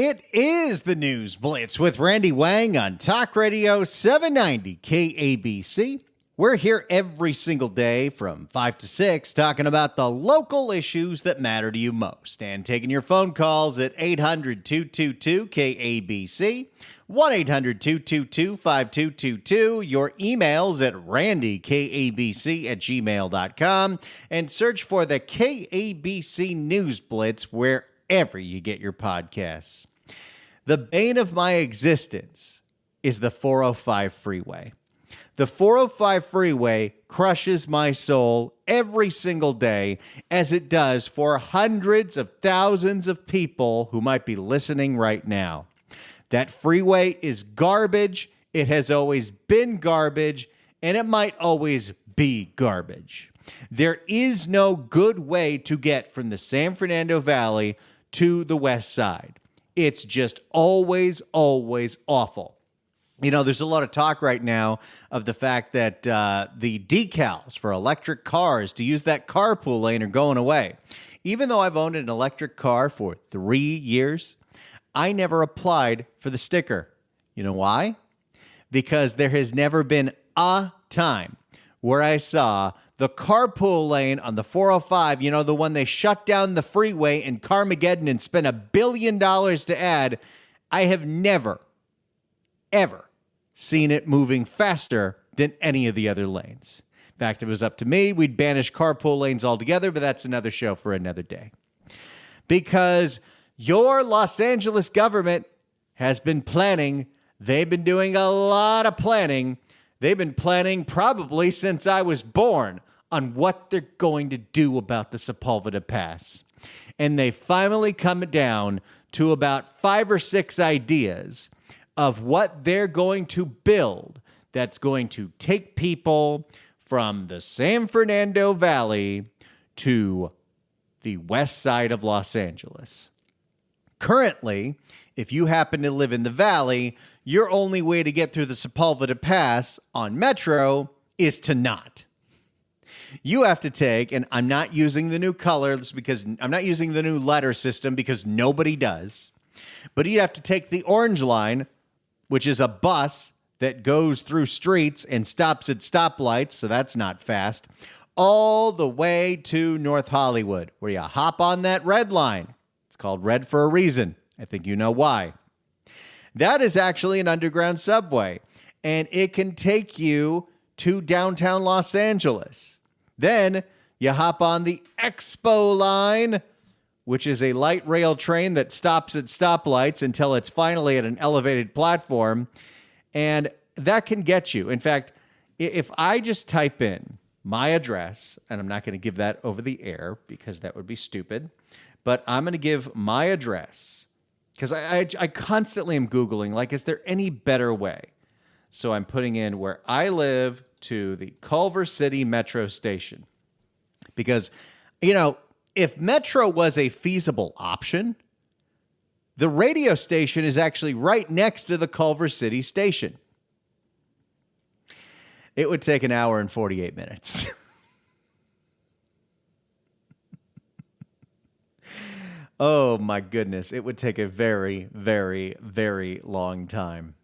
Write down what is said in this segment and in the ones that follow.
It is the News Blitz with Randy Wang on Talk Radio 790 KABC. We're here every single day from 5 to 6 talking about the local issues that matter to you most and taking your phone calls at 800-222-KABC, 1-800-222-5222, your emails at randykabc@gmail.com, and search for the KABC News Blitz wherever you get your podcasts. The bane of my existence is the 405 freeway. The 405 freeway crushes my soul every single day, as it does for hundreds of thousands of people who might be listening right now. That freeway is garbage. It has always been garbage, and it might always be garbage. There is no good way to get from the San Fernando Valley to the west side. It's just always, always awful. You know, there's a lot of talk right now of the fact that the decals for electric cars to use that carpool lane are going away. Even though I've owned an electric car for 3 years, I never applied for the sticker. You know why? Because there has never been a time where I saw the carpool lane on the 405, you know, the one they shut down the freeway in Carmageddon and spent $1 billion to add. I have never, ever seen it moving faster than any of the other lanes. In fact, if it was up to me, we'd banish carpool lanes altogether, but that's another show for another day. Because your Los Angeles government has been planning. They've been doing a lot of planning. They've been planning probably since I was born on what they're going to do about the Sepulveda Pass. And they finally come down to about 5 or 6 ideas of what they're going to build that's going to take people from the San Fernando Valley to the west side of Los Angeles. Currently, if you happen to live in the valley, your only way to get through the Sepulveda Pass on Metro is to not. You have to take, and I'm not using the new colors because I'm not using the new letter system because nobody does, but you have to take the orange line, which is a bus that goes through streets and stops at stoplights, so that's not fast, all the way to North Hollywood, where you hop on that red line. It's called red for a reason. I think you know why. That is actually an underground subway, and it can take you to downtown Los Angeles. Then you hop on the Expo line, which is a light rail train that stops at stoplights until it's finally at an elevated platform. And that can get you. In fact, if I just type in my address, and I'm not going to give that over the air because that would be stupid, but I'm going to give my address because I constantly am Googling, like, is there any better way? So I'm putting in where I live to the Culver City Metro Station. Because, you know, if Metro was a feasible option, the radio station is actually right next to the Culver City station. It would take 1 hour and 48 minutes. Oh, my goodness. It would take a very, very, very long time.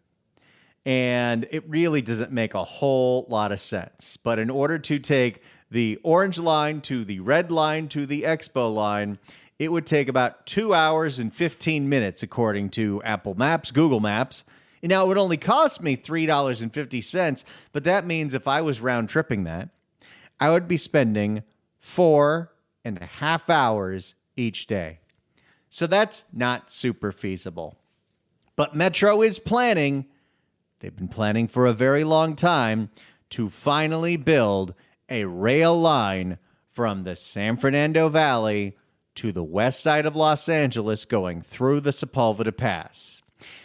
And it really doesn't make a whole lot of sense. But in order to take the orange line to the red line to the Expo line, it would take about 2 hours and 15 minutes, according to Apple Maps, Google Maps. And now, it would only cost me $3.50, but that means if I was round tripping that, I would be spending 4.5 hours each day. So that's not super feasible. But Metro is planning, they've been planning for a very long time, to finally build a rail line from the San Fernando Valley to the west side of Los Angeles going through the Sepulveda Pass.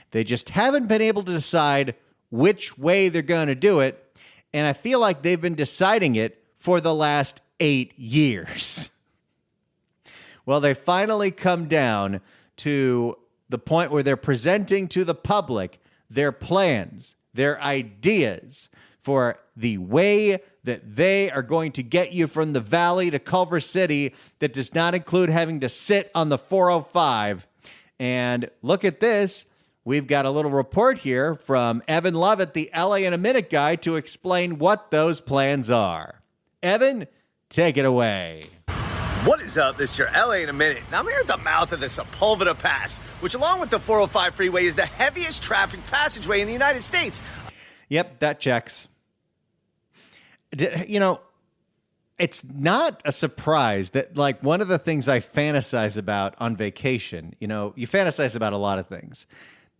They just haven't been able to decide which way they're going to do it, and I feel like they've been deciding it for the last 8 years. Well, they finally come down to the point where they're presenting to the public their plans, their ideas for the way that they are going to get you from the valley to Culver City that does not include having to sit on the 405 And look at this. We've got a little report here from Evan Lovett, the LA in a Minute guy, to explain what those plans are. Evan, take it away. What is up? This is your LA in a Minute. Now I'm here at the mouth of the Sepulveda Pass, which along with the 405 freeway is the heaviest traffic passageway in the United States. Yep, that checks. You know, it's not a surprise that, like, one of the things I fantasize about on vacation, you know, you fantasize about a lot of things.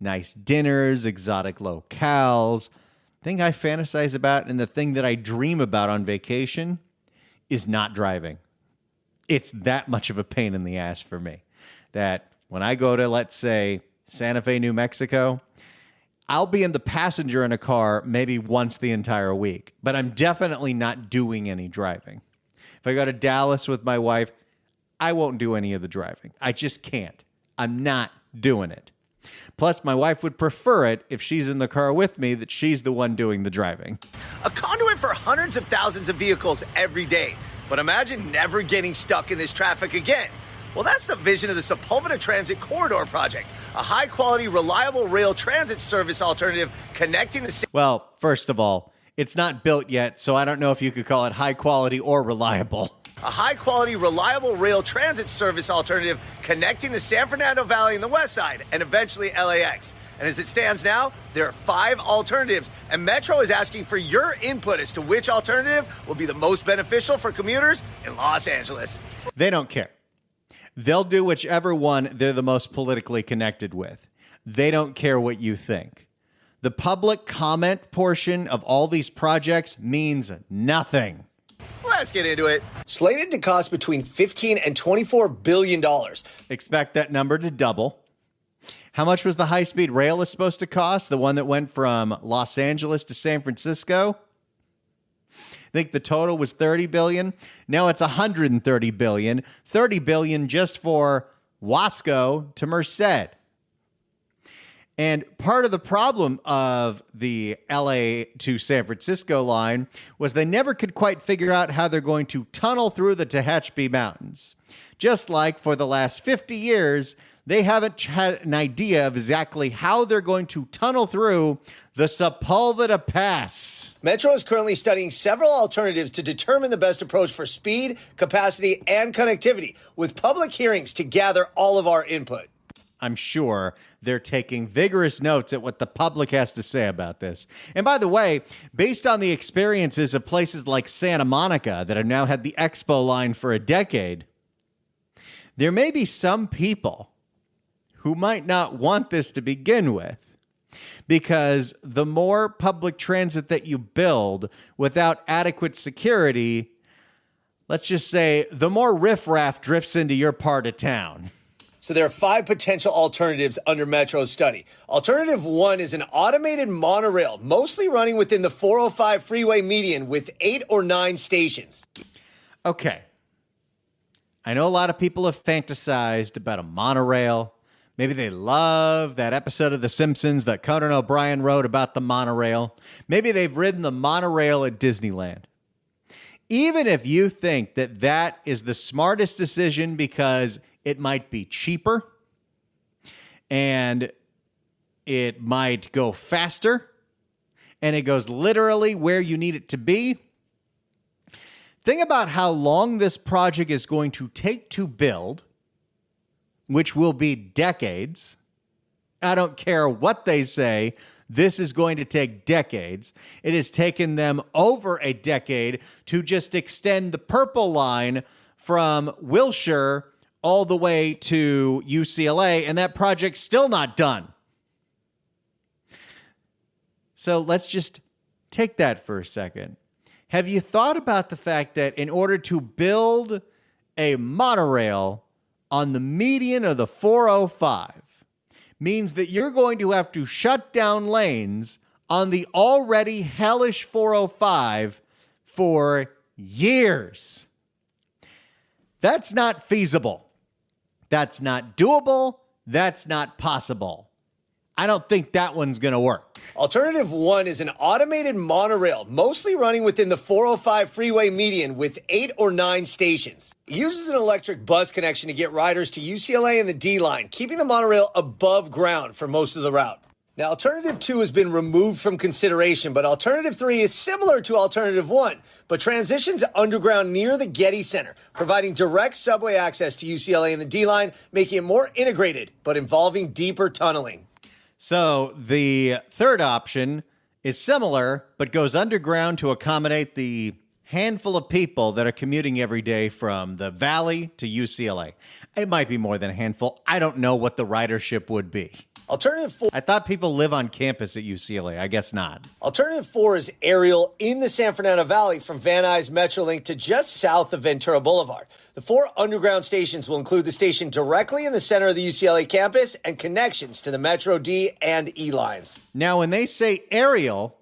Nice dinners, exotic locales. The thing I fantasize about and the thing that I dream about on vacation is not driving. It's that much of a pain in the ass for me that when I go to, let's say, Santa Fe, New Mexico, I'll be in the passenger in a car maybe once the entire week, but I'm definitely not doing any driving. If I go to Dallas with my wife, I won't do any of the driving. I just can't. I'm not doing it. Plus, my wife would prefer it if she's in the car with me, that she's the one doing the driving. A conduit for hundreds of thousands of vehicles every day. But imagine never getting stuck in this traffic again. Well, that's the vision of the Sepulveda Transit Corridor Project, a high-quality, reliable rail transit service alternative connecting the... Well, first of all, it's not built yet, so I don't know if you could call it high quality or reliable. A high-quality, reliable rail transit service alternative connecting the San Fernando Valley and the West Side, and eventually LAX. And as it stands now, there are 5 alternatives, and Metro is asking for your input as to which alternative will be the most beneficial for commuters in Los Angeles. They don't care. They'll do whichever one they're the most politically connected with. They don't care what you think. The public comment portion of all these projects means nothing. Let's get into it. Slated to cost between $15 and $24 billion. Expect that number to double. How much was the high-speed rail supposed to cost? The one that went from Los Angeles to San Francisco? I think the total was $30 billion. Now it's $130 billion. $30 billion just for Wasco to Merced. And part of the problem of the LA to San Francisco line was they never could quite figure out how they're going to tunnel through the Tehachapi Mountains. Just like for the last 50 years, they haven't had an idea of exactly how they're going to tunnel through the Sepulveda Pass. Metro is currently studying several alternatives to determine the best approach for speed, capacity, and connectivity, with public hearings to gather all of our input. I'm sure they're taking vigorous notes at what the public has to say about this. And by the way, based on the experiences of places like Santa Monica that have now had the Expo line for a decade, there may be some people who might not want this to begin with, because the more public transit that you build without adequate security, let's just say the more riffraff drifts into your part of town. So there are 5 potential alternatives under Metro's study. Alternative 1 is an automated monorail, mostly running within the 405 freeway median with 8 or 9 stations. Okay. I know a lot of people have fantasized about a monorail. Maybe they love that episode of The Simpsons that Conan O'Brien wrote about the monorail. Maybe they've ridden the monorail at Disneyland. Even if you think that that is the smartest decision because it might be cheaper and it might go faster and it goes literally where you need it to be, think about how long this project is going to take to build, which will be decades. I don't care what they say. This is going to take decades. It has taken them over a decade to just extend the Purple Line from Wilshire all the way to UCLA, and that project's still not done. So let's just take that for a second. Have you thought about the fact that in order to build a monorail on the median of the 405 means that you're going to have to shut down lanes on the already hellish 405 for years? That's not feasible. That's not doable. That's not possible. I don't think that one's going to work. Alternative 1 is an automated monorail, mostly running within the 405 freeway median with 8 or 9 stations. It uses an electric bus connection to get riders to UCLA and the D line, keeping the monorail above ground for most of the route. Now, Alternative 2 has been removed from consideration, but Alternative 3 is similar to Alternative 1, but transitions underground near the Getty Center, providing direct subway access to UCLA and the D line, making it more integrated, but involving deeper tunneling. So the third option is similar, but goes underground to accommodate the handful of people that are commuting every day from the Valley to UCLA. It might be more than a handful. I don't know what the ridership would be. Alternative 4. I thought people live on campus at UCLA. I guess not. Alternative 4 is aerial in the San Fernando Valley from Van Nuys Metrolink to just south of Ventura Boulevard. The 4 underground stations will include the station directly in the center of the UCLA campus and connections to the Metro D and E lines. Now, when they say aerial,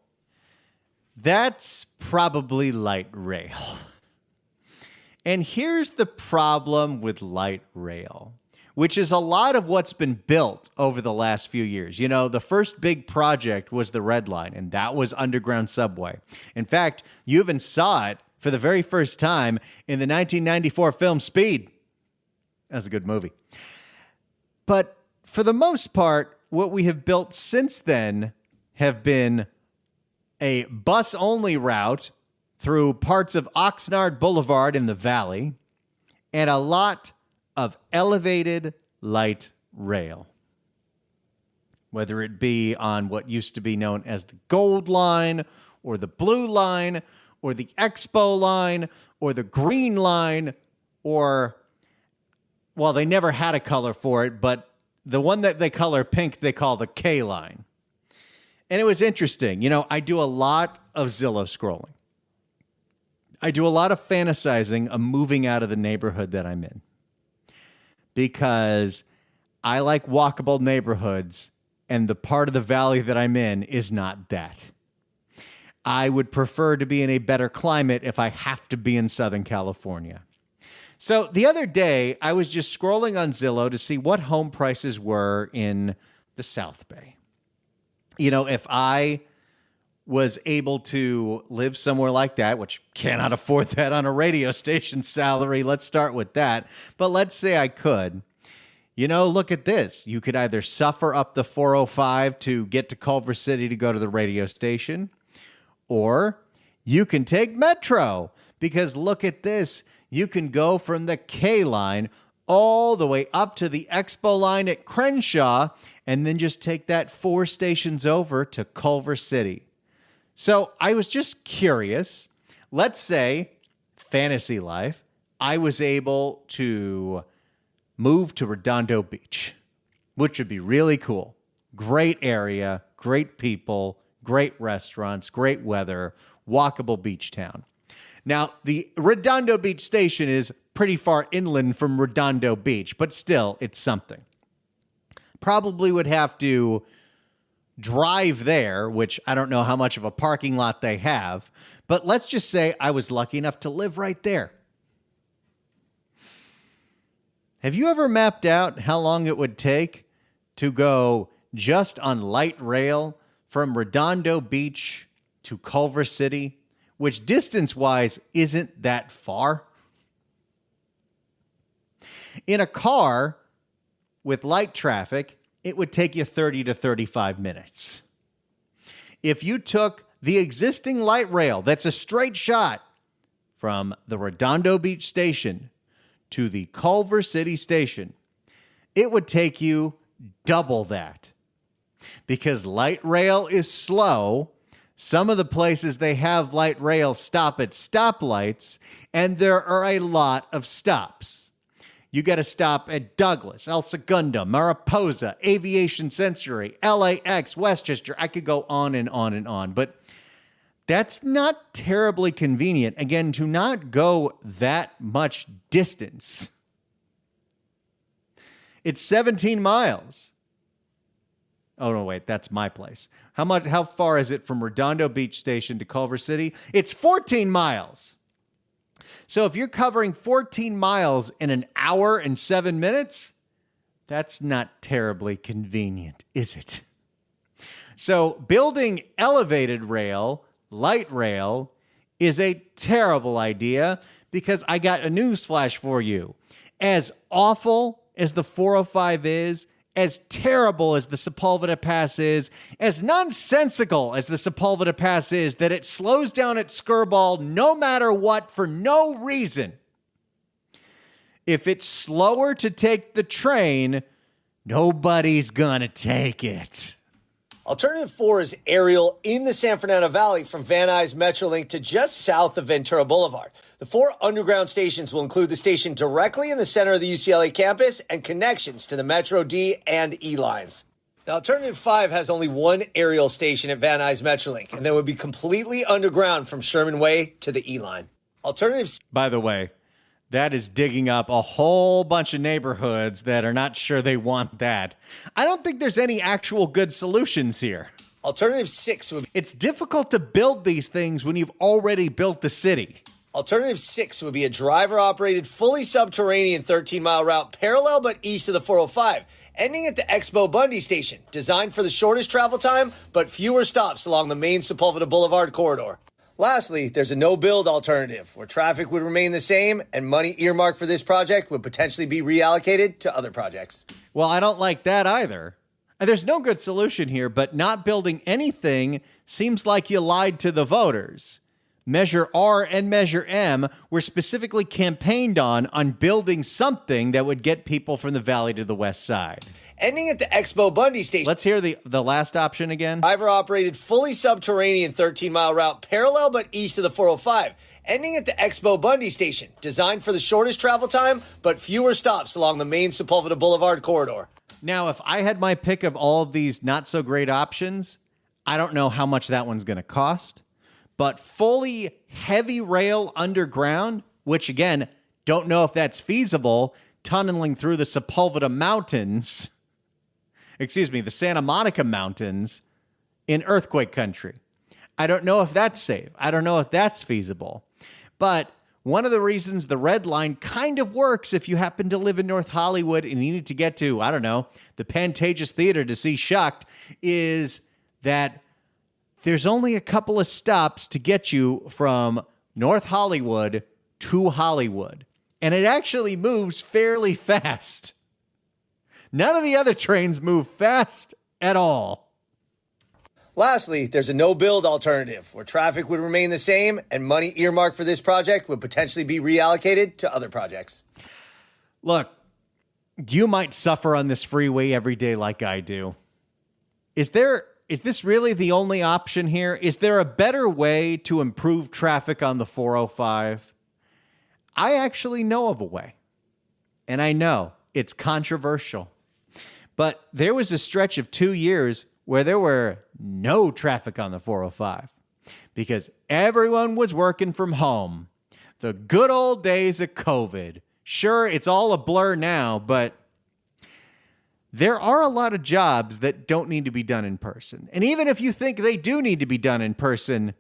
that's probably light rail. And here's the problem with light rail, which is a lot of what's been built over the last few years. You know, the first big project was the Red Line, and that was underground subway. In fact, you even saw it for the very first time in the 1994 film Speed. That's a good movie. But for the most part, what we have built since then have been a bus-only route through parts of Oxnard Boulevard in the Valley and a lot of elevated light rail, whether it be on what used to be known as the Gold Line or the Blue Line or the Expo Line or the Green Line or, well, they never had a color for it, but the one that they color pink, they call the K Line. And it was interesting. You know, I do a lot of Zillow scrolling. I do a lot of fantasizing of moving out of the neighborhood that I'm in, because I like walkable neighborhoods, and the part of the valley that I'm in is not that. I would prefer to be in a better climate if I have to be in Southern California. So the other day, I was just scrolling on Zillow to see what home prices were in the South Bay. You know, if I was able to live somewhere like that, which cannot afford that on a radio station salary. Let's start with that. But let's say I could. You know, look at this. You could either suffer up the 405 to get to Culver City to go to the radio station, or you can take Metro, because look at this. You can go from the K line all the way up to the Expo line at Crenshaw, and then just take that 4 stations over to Culver City. So I was just curious. Let's say, fantasy life, I was able to move to Redondo Beach, which would be really cool. Great area, great people, great restaurants, great weather, walkable beach town. Now, the Redondo Beach station is pretty far inland from Redondo Beach, but still, it's something. Probably would have to drive there, which I don't know how much of a parking lot they have, but let's just say I was lucky enough to live right there. Have you ever mapped out how long it would take to go just on light rail from Redondo Beach to Culver City, which distance-wise isn't that far? In a car with light traffic, it would take you 30 to 35 minutes. If you took the existing light rail, that's a straight shot from the Redondo Beach station to the Culver City station, it would take you double that. Because light rail is slow, some of the places they have light rail stop at stoplights, and there are a lot of stops. You got to stop at Douglas, El Segundo, Mariposa, Aviation Century, LAX, Westchester. I could go on and on and on, but that's not terribly convenient. Again, to not go that much distance. It's 17 miles. Oh, no, wait, that's my place. How far is it from Redondo Beach Station to Culver City? It's 14 miles. So if you're covering 14 miles in an hour and 7 minutes, that's not terribly convenient, is it? So building elevated rail, light rail, is a terrible idea because I got a news flash for you. As awful as the 405 is, as terrible as the Sepulveda Pass is, as nonsensical as the Sepulveda Pass is, that it slows down at Skirball no matter what for no reason. If it's slower to take the train, nobody's gonna take it. Alternative 4 is aerial in the San Fernando Valley from Van Nuys Metrolink to just south of Ventura Boulevard. The 4 underground stations will include the station directly in the center of the UCLA campus and connections to the Metro D and E lines. Now, Alternative 5 has only one aerial station at Van Nuys Metrolink, and that would be completely underground from Sherman Way to the E line. Alternative... By the way, that is digging up a whole bunch of neighborhoods that are not sure they want that. I don't think there's any actual good solutions here. Alternative 6 would... It's difficult to build these things when you've already built the city. Alternative 6 would be a driver-operated, fully subterranean 13-mile route parallel but east of the 405, ending at the Expo Bundy station, designed for the shortest travel time but fewer stops along the main Sepulveda Boulevard corridor. Lastly, there's a no-build alternative, where traffic would remain the same and money earmarked for this project would potentially be reallocated to other projects. Well, I don't like that either. There's no good solution here, but not building anything seems like you lied to the voters. Measure R and Measure M were specifically campaigned on building something that would get people from the valley to the west side. Ending at the Expo Bundy station. Let's hear the last option again. Driver-operated, fully subterranean 13-mile route parallel but east of the 405, ending at the Expo Bundy station, designed for the shortest travel time but fewer stops along the main Sepulveda Boulevard corridor. Now, if I had my pick of all of these not-so-great options, I don't know how much that one's going to cost. But fully heavy rail underground, which again, don't know if that's feasible, tunneling through the Sepulveda Mountains, the Santa Monica Mountains in earthquake country. I don't know if that's safe. I don't know if that's feasible. But one of the reasons the Red Line kind of works if you happen to live in North Hollywood and you need to get to, the Pantages Theater to see Shucked is that there's only a couple of stops to get you from North Hollywood to Hollywood. And it actually moves fairly fast. None of the other trains move fast at all. Lastly, there's a no-build alternative, where traffic would remain the same and money earmarked for this project would potentially be reallocated to other projects. Look, you might suffer on this freeway every day like I do. Is this really the only option here? Is there a better way to improve traffic on the 405? I actually know of a way. And I know it's controversial. But there was a stretch of 2 years where there were no traffic on the 405 because everyone was working from home. The good old days of COVID. Sure, it's all a blur now, but there are a lot of jobs that don't need to be done in person. And even if you think they do need to be done in person,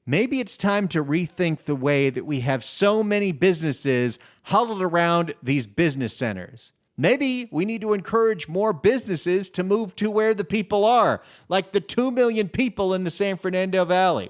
maybe it's time to rethink the way that we have so many businesses huddled around these business centers. Maybe we need to encourage more businesses to move to where the people are, like the 2 million people in the San Fernando Valley.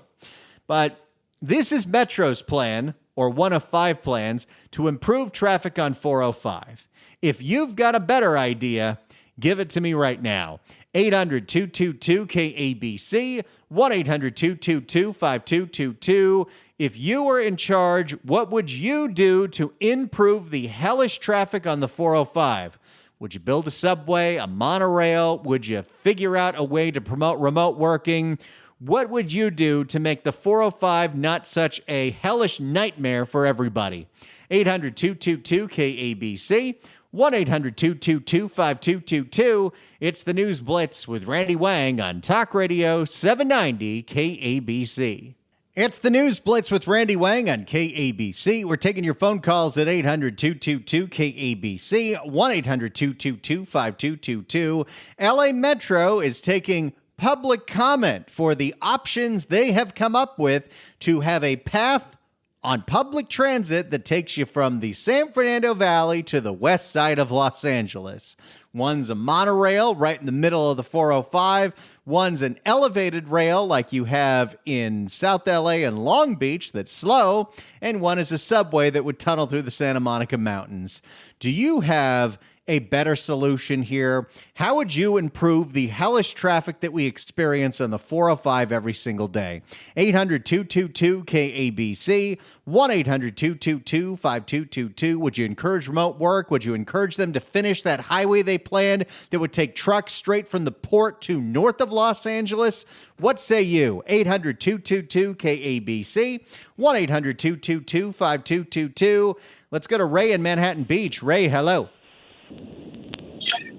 But this is Metro's plan, or one of 5 plans, to improve traffic on 405. If you've got a better idea, give it to me right now. 800-222-KABC, 1-800-222-5222. If you were in charge, what would you do to improve the hellish traffic on the 405? Would you build a subway, a monorail? Would you figure out a way to promote remote working? What would you do to make the 405 not such a hellish nightmare for everybody? 800-222-KABC, 1-800-222-5222. It's the News Blitz with Randy Wang on Talk Radio 790 KABC. It's the News Blitz with Randy Wang on KABC. We're taking your phone calls at 800-222-KABC, 1-800-222-5222. LA Metro is taking public comment for the options they have come up with to have a path on public transit that takes you from the San Fernando Valley to the west side of Los Angeles. One's a monorail right in the middle of the 405. One's an elevated rail like you have in South LA and Long Beach that's slow. And one is a subway that would tunnel through the Santa Monica Mountains. Do you have a better solution here? How would you improve the hellish traffic that we experience on the 405 every single day? 800-222-KABC, 1-800-222-5222. Would you encourage remote work? Would you encourage them to finish that highway they planned that would take trucks straight from the port to north of Los Angeles? What say you? 800-222-KABC, 1-800-222-5222. Let's go to Ray in Manhattan Beach. Ray, hello.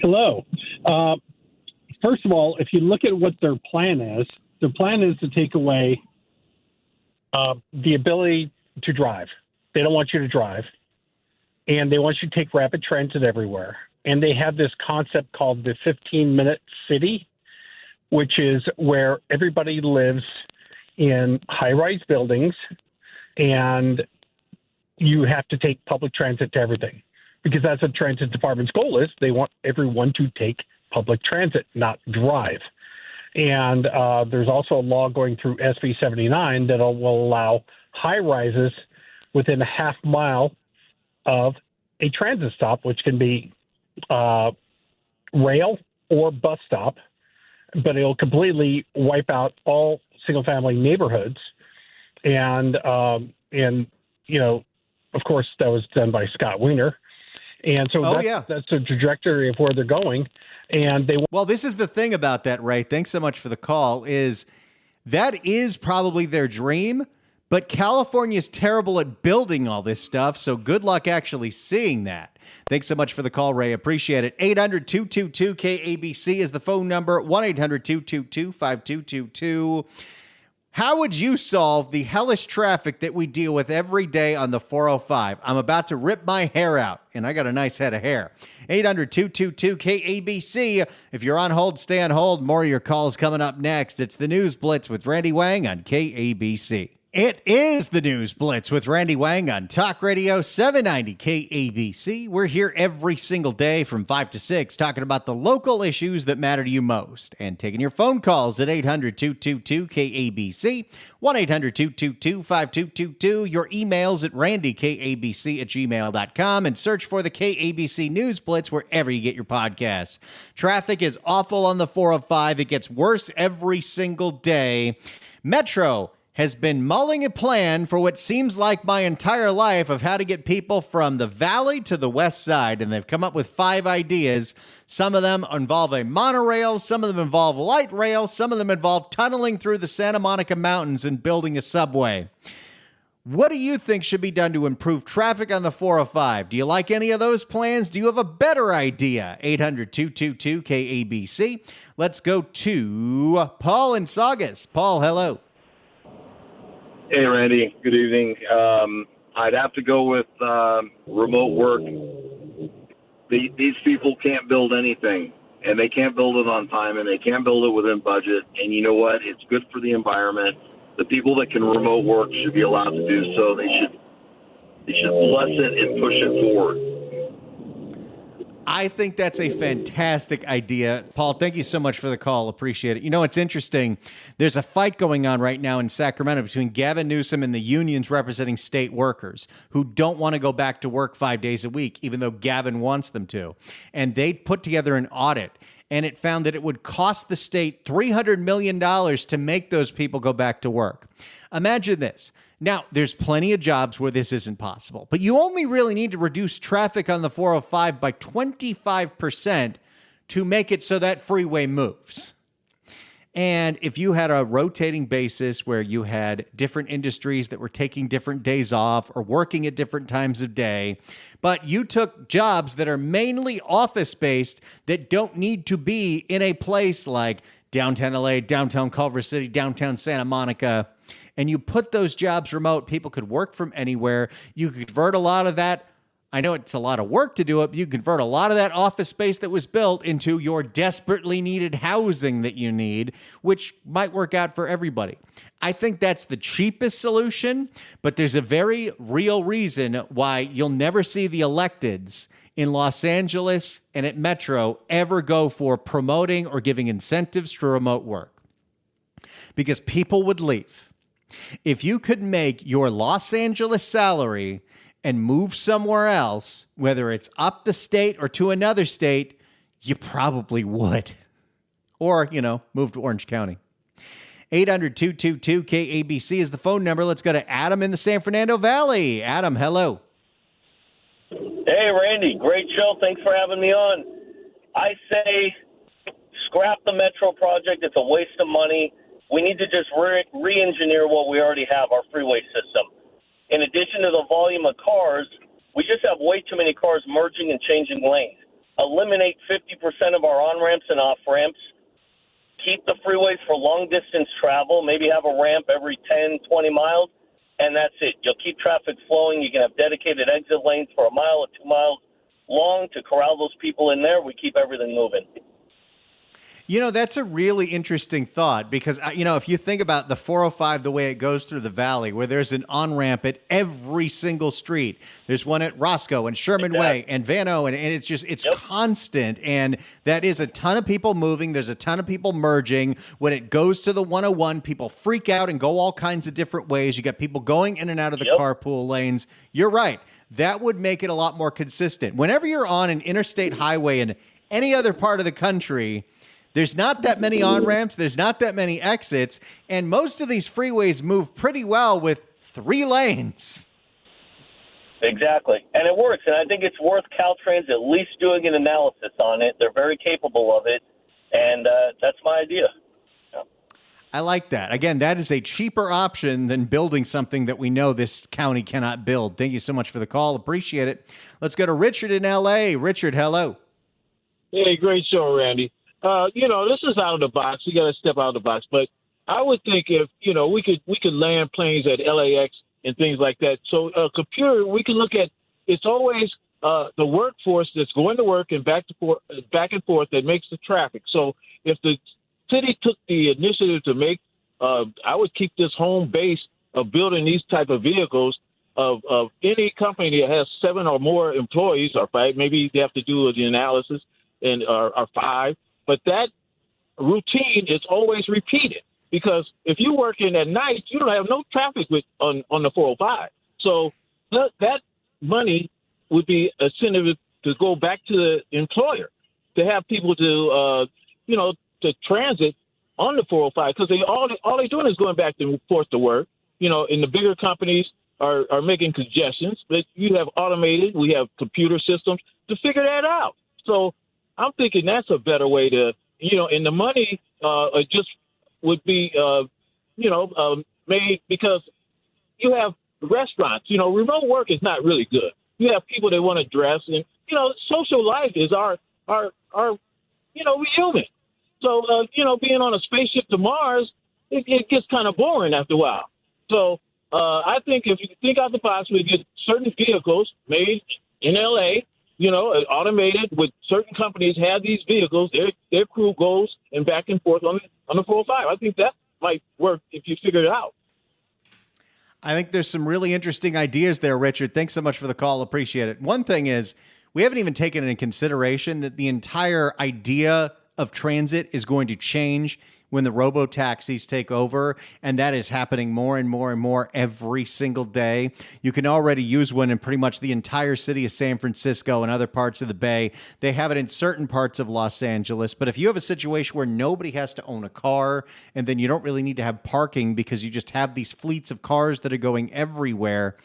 Hello. First of all, if you look at what their plan is to take away the ability to drive. They don't want you to drive, and they want you to take rapid transit everywhere. And they have this concept called the 15-minute city, which is where everybody lives in high-rise buildings, and you have to take public transit to everything. Because that's what transit department's goal is. They want everyone to take public transit, not drive. And there's also a law going through SB 79 that will allow high rises within a half mile of a transit stop, which can be rail or bus stop, but it'll completely wipe out all single family neighborhoods. And you know, of course, that was done by Scott Wiener. And so that's the trajectory of where they're going. And well, this is the thing about that, Ray. Thanks so much for the call. Is that is probably their dream, but California's terrible at building all this stuff. So good luck actually seeing that. Thanks so much for the call, Ray. Appreciate it. 800-222-KABC is the phone number. 1-800-222-5222. How would you solve the hellish traffic that we deal with every day on the 405? I'm about to rip my hair out, and I got a nice head of hair. 800-222-KABC. If you're on hold, stay on hold. More of your calls coming up next. It's the News Blitz with Randy Wang on KABC. It is the News Blitz with Randy Wang on Talk Radio 790 KABC. We're here every single day from 5 to 6 talking about the local issues that matter to you most and taking your phone calls at 800-222-KABC, 1-800-222-5222, your emails at randykabc@gmail.com, and search for the KABC News Blitz wherever you get your podcasts. Traffic is awful on the 405. It gets worse every single day. Metro has been mulling a plan for what seems like my entire life of how to get people from the valley to the west side, and they've come up with 5 ideas. Some of them involve a monorail, some of them involve light rail, some of them involve tunneling through the Santa Monica Mountains and building a subway. What do you think should be done to improve traffic on the 405? Do you like any of those plans? Do you have a better idea? 800-222-KABC. Let's go to Paul in Saugus. Paul, hello. Hey, Randy. Good evening. I'd have to go with remote work. These people can't build anything, and they can't build it on time, and they can't build it within budget. And you know what? It's good for the environment. The people that can remote work should be allowed to do so. They should bless it and push it forward. I think that's a fantastic idea. Paul, thank you so much for the call. Appreciate it. You know, it's interesting. There's a fight going on right now in Sacramento between Gavin Newsom and the unions representing state workers who don't want to go back to work 5 days a week, even though Gavin wants them to. And they put together an audit, and it found that it would cost the state $300 million to make those people go back to work. Imagine this. Now, there's plenty of jobs where this isn't possible, but you only really need to reduce traffic on the 405 by 25% to make it so that freeway moves. And if you had a rotating basis where you had different industries that were taking different days off or working at different times of day, but you took jobs that are mainly office-based that don't need to be in a place like downtown LA, downtown Culver City, downtown Santa Monica, and you put those jobs remote, people could work from anywhere. You could convert a lot of that I know it's a lot of work to do it, but you convert a lot of that office space that was built into your desperately needed housing that you need, which might work out for everybody. I think that's the cheapest solution, but there's a very real reason why you'll never see the electeds in Los Angeles and at Metro ever go for promoting or giving incentives to remote work. Because people would leave. If you could make your Los Angeles salary and move somewhere else, whether it's up the state or to another state, you probably would. Or, move to Orange County. 800-222-KABC is the phone number. Let's go to Adam in the San Fernando Valley. Adam, hello. Hey, Randy. Great show. Thanks for having me on. I say scrap the Metro project. It's a waste of money. We need to just re-engineer what we already have, our freeway system. In addition to the volume of cars, we just have way too many cars merging and changing lanes. Eliminate 50% of our on-ramps and off-ramps. Keep the freeways for long-distance travel. Maybe have a ramp every 10, 20 miles, and that's it. You'll keep traffic flowing. You can have dedicated exit lanes for a mile or 2 miles long to corral those people in there. We keep everything moving. That's a really interesting thought because, if you think about the 405, the way it goes through the valley, where there's an on-ramp at every single street. There's one at Roscoe and Sherman Way and Van O, and it's constant. And that is a ton of people moving. There's a ton of people merging. When it goes to the 101, people freak out and go all kinds of different ways. You got people going in and out of the carpool lanes. You're right. That would make it a lot more consistent. Whenever you're on an interstate highway in any other part of the country, there's not that many on-ramps, there's not that many exits, and most of these freeways move pretty well with 3 lanes. Exactly, and it works, and I think it's worth Caltrans at least doing an analysis on it. They're very capable of it, and that's my idea. I like that. Again, that is a cheaper option than building something that we know this county cannot build. Thank you so much for the call. Appreciate it. Let's go to Richard in L.A. Richard, hello. Hey, great show, Randy. This is out of the box. We got to step out of the box. But I would think if, we could land planes at LAX and things like that. So a computer, we can look at, it's always the workforce that's going to work and back and forth that makes the traffic. So if the city took the initiative to make, I would keep this home base of building these type of vehicles of any company that has 7 or more employees or 5. Maybe they have to do the analysis and or 5. But that routine is always repeated because if you're working at night, you don't have no traffic on the 405. So that money would be incentive to go back to the employer to have people to transit on the 405 because all they're doing is going back and forth to work. And the bigger companies are making congestions, but you have automated. We have computer systems to figure that out. So I'm thinking that's a better way to, and the money just would be, made because you have restaurants. Remote work is not really good. You have people that want to dress, and social life is our we're human. So being on a spaceship to Mars, it gets kind of boring after a while. So I think if you think out the box, we get certain vehicles made in LA. Automated with certain companies have these vehicles. Their crew goes and back and forth on the 405. I think that might work if you figure it out. I think there's some really interesting ideas there, Richard. Thanks so much for the call. Appreciate it. One thing is we haven't even taken into consideration that the entire idea of transit is going to change when the robo-taxis take over, and that is happening more and more and more every single day. You can already use one in pretty much the entire city of San Francisco and other parts of the Bay. They have it in certain parts of Los Angeles, but if you have a situation where nobody has to own a car, and then you don't really need to have parking because you just have these fleets of cars that are going everywhere,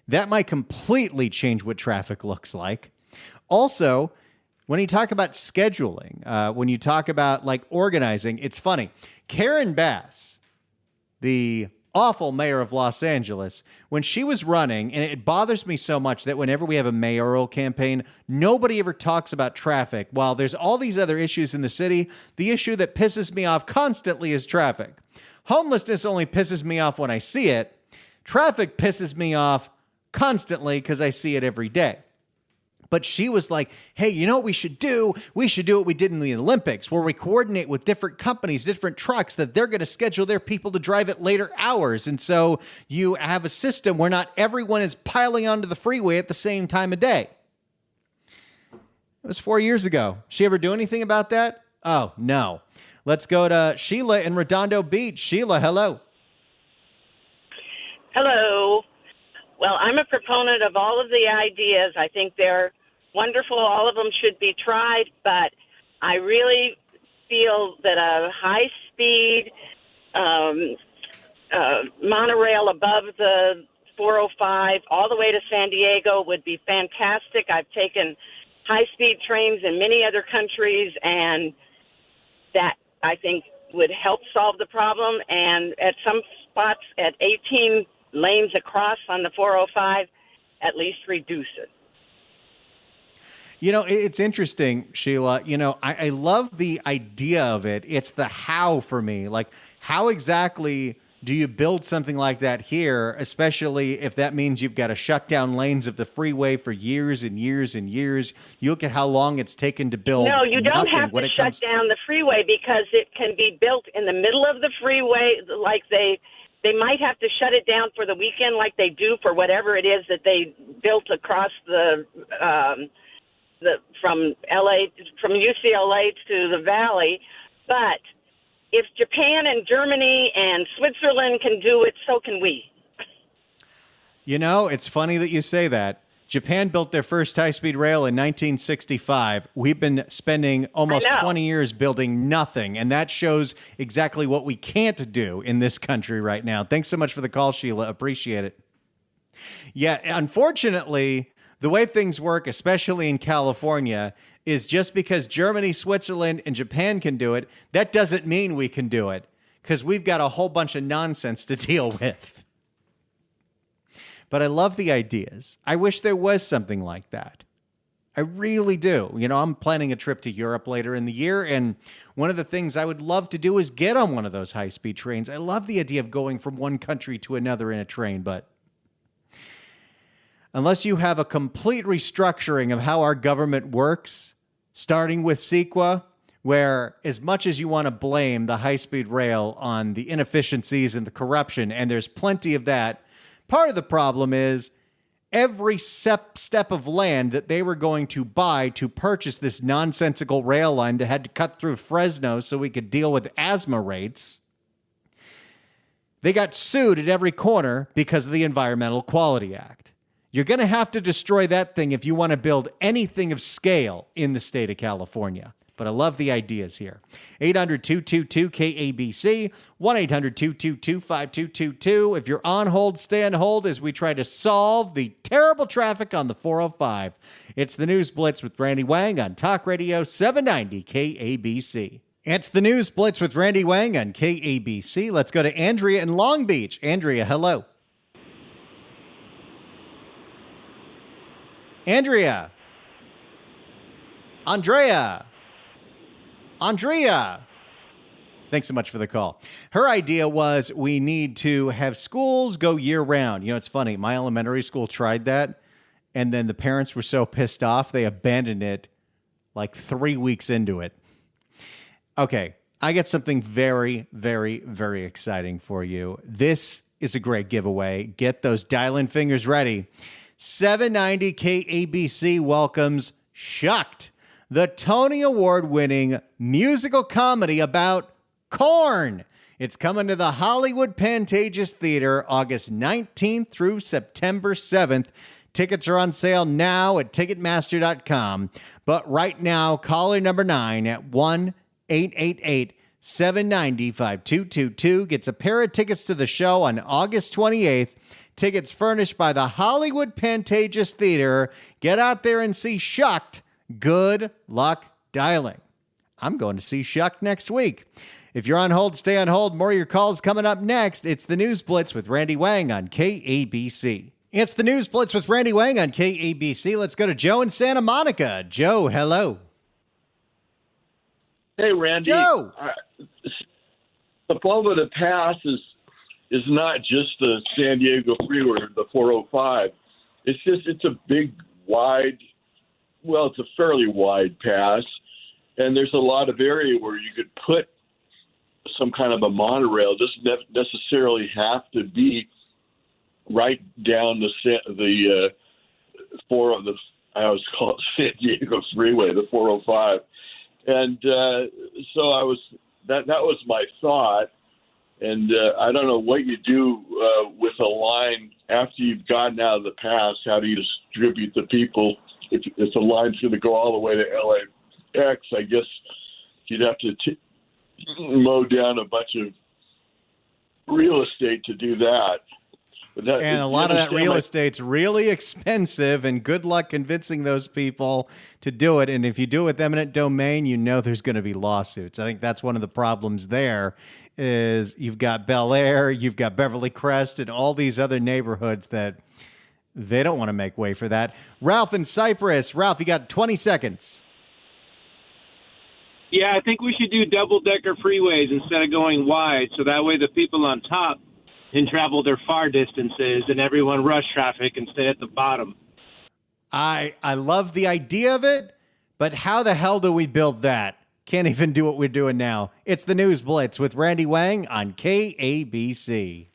that might completely change what traffic looks like. Also, when you talk about scheduling, when you talk about organizing, it's funny. Karen Bass, the awful mayor of Los Angeles, when she was running, and it bothers me so much that whenever we have a mayoral campaign, nobody ever talks about traffic. While there's all these other issues in the city, the issue that pisses me off constantly is traffic. Homelessness only pisses me off when I see it. Traffic pisses me off constantly because I see it every day. But she was like, hey, you know what we should do? We should do what we did in the Olympics, where we coordinate with different companies, different trucks, that they're going to schedule their people to drive at later hours. And so you have a system where not everyone is piling onto the freeway at the same time of day. It was 4 years ago. She ever do anything about that? Oh, no. Let's go to Sheila in Redondo Beach. Sheila, hello. Hello. Well, I'm a proponent of all of the ideas. I think they're wonderful. All of them should be tried, but I really feel that a high-speed monorail above the 405 all the way to San Diego would be fantastic. I've taken high-speed trains in many other countries, and that, I think, would help solve the problem. And at some spots at 18 lanes across on the 405, at least reduce it. You know, it's interesting, Sheila. You know, I love the idea of it. It's the how for me. Like, how exactly do you build something like that here, especially if that means you've got to shut down lanes of the freeway for years and years and years? You look at how long it's taken to build. No, you don't have to shut down the freeway, because it can be built in the middle of the freeway. Like they might have to shut it down for the weekend, like they do for whatever it is that they built across the from UCLA to the Valley. But if Japan and Germany and Switzerland can do it, so can we. You know, it's funny that you say that. Japan built their first high-speed rail in 1965. We've been spending almost 20 years building nothing, and that shows exactly what we can't do in this country right now. Thanks so much for the call, Sheila. Appreciate it. Yeah, unfortunately, the way things work, especially in California, is just because Germany, Switzerland, and Japan can do it, that doesn't mean we can do it, because we've got a whole bunch of nonsense to deal with. But I love the ideas. I wish there was something like that. I really do. You know, I'm planning a trip to Europe later in the year, and one of the things I would love to do is get on one of those high-speed trains. I love the idea of going from one country to another in a train, but unless you have a complete restructuring of how our government works, starting with CEQA, where as much as you want to blame the high-speed rail on the inefficiencies and the corruption, and there's plenty of that, part of the problem is every step of land that they were going to buy to purchase this nonsensical rail line that had to cut through Fresno so we could deal with asthma rates, they got sued at every corner because of the Environmental Quality Act. You're going to have to destroy that thing if you want to build anything of scale in the state of California. But I love the ideas here. 800-222-KABC, 1-800-222-5222. If you're on hold, stay on hold as we try to solve the terrible traffic on the 405. It's the News Blitz with Randy Wang on Talk Radio 790 KABC. It's the News Blitz with Randy Wang on KABC. Let's go to Andrea in Long Beach. Andrea, hello. Andrea. Andrea. Thanks so much for the call. Her idea was we need to have schools go year round. You know, it's funny. My elementary school tried that, and then the parents were so pissed off, they abandoned it like 3 weeks into it. Okay, I got something very, very, very exciting for you. This is a great giveaway. Get those dial-in fingers ready. 790 KABC welcomes Shucked, the Tony Award-winning musical comedy about corn. It's coming to the Hollywood Pantages Theater August 19th through September 7th. Tickets are on sale now at Ticketmaster.com. But right now, caller number 9 at 1-888-790-5222 gets a pair of tickets to the show on August 28th. Tickets furnished by the Hollywood Pantages Theater. Get out there and see Shucked. Good luck dialing. I'm going to see Shucked next week. If you're on hold, stay on hold. More of your calls coming up next. It's the News Blitz with Randy Wang on KABC. It's the News Blitz with Randy Wang on KABC. Let's go to Joe in Santa Monica. Joe, hello. Hey, Randy. Joe. Sepulveda Pass is not just the San Diego freeway or the 405. It's a big, wide well, it's a fairly wide pass, and there's a lot of area where you could put some kind of a monorail. It doesn't necessarily have to be right down the I always call it San Diego Freeway, the 405, and so that was my thought. And I don't know what you do with a line after you've gotten out of the pass. How do you distribute the people? If the line's going to go all the way to LAX, I guess you'd have to mow down a bunch of real estate to do that. And a lot of that real estate's really expensive, and good luck convincing those people to do it. And if you do it with eminent domain, you know there's going to be lawsuits. I think that's one of the problems there is you've got Bel Air, you've got Beverly Crest, and all these other neighborhoods that they don't want to make way for that. Ralph in Cyprus. Ralph, you got 20 seconds. Yeah, I think we should do double-decker freeways instead of going wide, so that way the people on top can travel their far distances and everyone rush traffic and stay at the bottom. I love the idea of it, but how the hell do we build that? Can't even do what we're doing now. It's the News Blitz with Randy Wang on KABC.